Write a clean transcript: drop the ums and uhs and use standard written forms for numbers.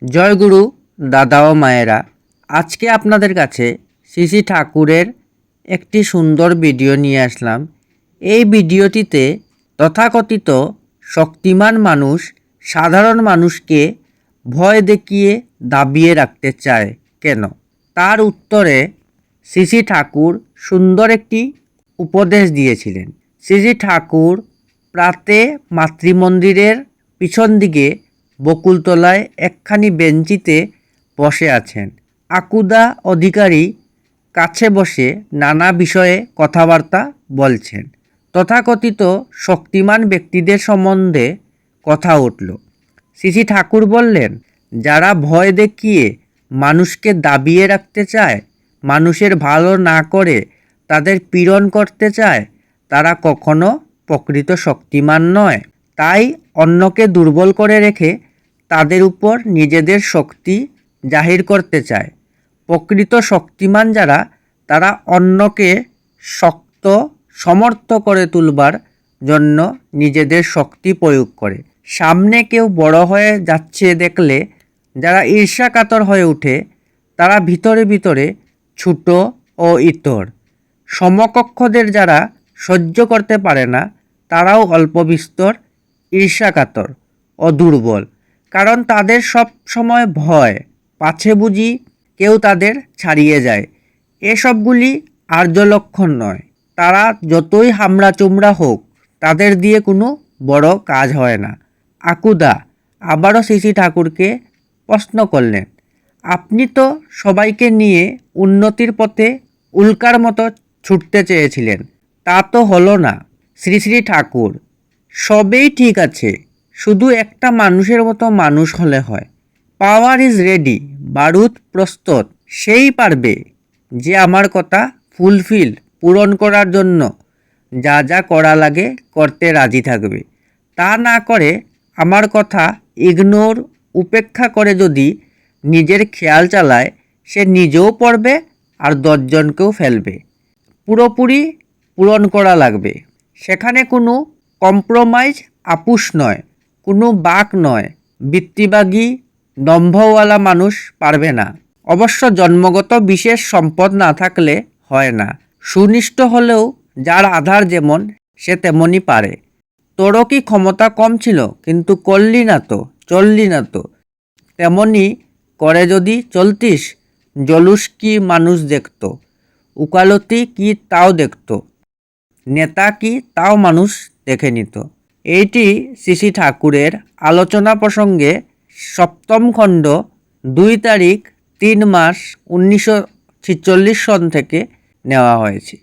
জয় গুরু দাদা ও মায়েরা, আজকে আপনাদের কাছে শ্রী ঠাকুরের একটি সুন্দর ভিডিও নিয়ে আসলাম। এই ভিডিওটিতে তথাকথিত শক্তিমান মানুষ সাধারণ মানুষকে ভয় দেখিয়ে দাবিয়ে রাখতে চায় কেন, তার উত্তরে শ্রী ঠাকুর সুন্দর একটি উপদেশ দিয়েছিলেন। শ্রী ঠাকুর প্রাতে মাতৃমন্দিরের পিছন দিকে বকুলতলায় একখানি বেঞ্চিতে বসে আছেন। আকুদা অধিকারী কাছে বসে নানা বিষয়ে কথাবার্তা বলছেন। তথাকথিত শক্তিমান ব্যক্তিদের সম্বন্ধে কথা উঠল। শ্রী ঠাকুর বললেন, যারা ভয় দেখিয়ে মানুষকে দাবিয়ে রাখতে চায়, মানুষের ভালো না করে তাদের পীড়ন করতে চায়, তারা কখনো প্রকৃত শক্তিমান নয়। তাই অন্যকে দুর্বল করে রেখে তাদের উপর নিজেদের শক্তি জাহির করতে চায়। প্রকৃত শক্তিমান যারা, তারা অন্যকে শক্ত সমর্থ করে তুলবার জন্য নিজেদের শক্তি প্রয়োগ করে। সামনে কেউ বড় হয়ে যাচ্ছে দেখলে যারা ঈর্ষাকাতর হয়ে ওঠে, তারা ভিতরে ভিতরে ছোট ও ইতর। সমকক্ষদের যারা সহ্য করতে পারে না, তারাও অল্প বিস্তর ঈর্ষাকাতর ও দুর্বল, কারণ তাদের সব সময় ভয় পাছে বুঝি কেউ তাদের ছাড়িয়ে যায়। এসবগুলি আর্য লক্ষণ নয়। তারা যতই হামড়া চুমড়া হোক, তাদের দিয়ে কোনো বড় কাজ হয় না। আকুদা আবারও শ্রী ঠাকুরকে প্রশ্ন করলেন, আপনি তো সবাইকে নিয়ে উন্নতির পথে উল্কার মতো ছুটতে চেয়েছিলেন, তা তো হলো না। শ্রী ঠাকুর, সবেই ঠিক আছে, শুধু একটা মানুষের মতো মানুষ হলে হয়। পাওয়ার ইজ রেডি, বারুদ প্রস্তুত। সেই পারবে যে আমার কথা পূরণ করার জন্য যা যা করা লাগে করতে রাজি থাকবে। তা না করে আমার কথা ইগনোর উপেক্ষা করে যদি নিজের খেয়াল চালায়, সে নিজেও পড়বে আর 10 জনকেও ফেলবে। পুরোপুরি পূরণ করা লাগবে। সেখানে কোনো কম্প্রোমাইজ আপুস নয়, কোনো বাক নয়। বৃত্তিবাগী দম্ভওয়ালা মানুষ পারবে না। অবশ্য জন্মগত বিশেষ সম্পদ না থাকলে হয় না। সুনিষ্ঠ হলেও যার আধার যেমন, সে তেমনই পারে। তোরও কি ক্ষমতা কম ছিল, কিন্তু করলি না তো, চললি না তো। তেমনি করে যদি চলতিস, জলুস কি মানুষ দেখত, উকালতি কি তাও দেখত, নেতা কি তাও মানুষ দেখে নিত। এইটি শ্রী ঠাকুরের আলোচনা প্রসঙ্গে 7ম খণ্ড 2 তারিখ 3 মাস 1946 সন থেকে নেওয়া হয়েছে।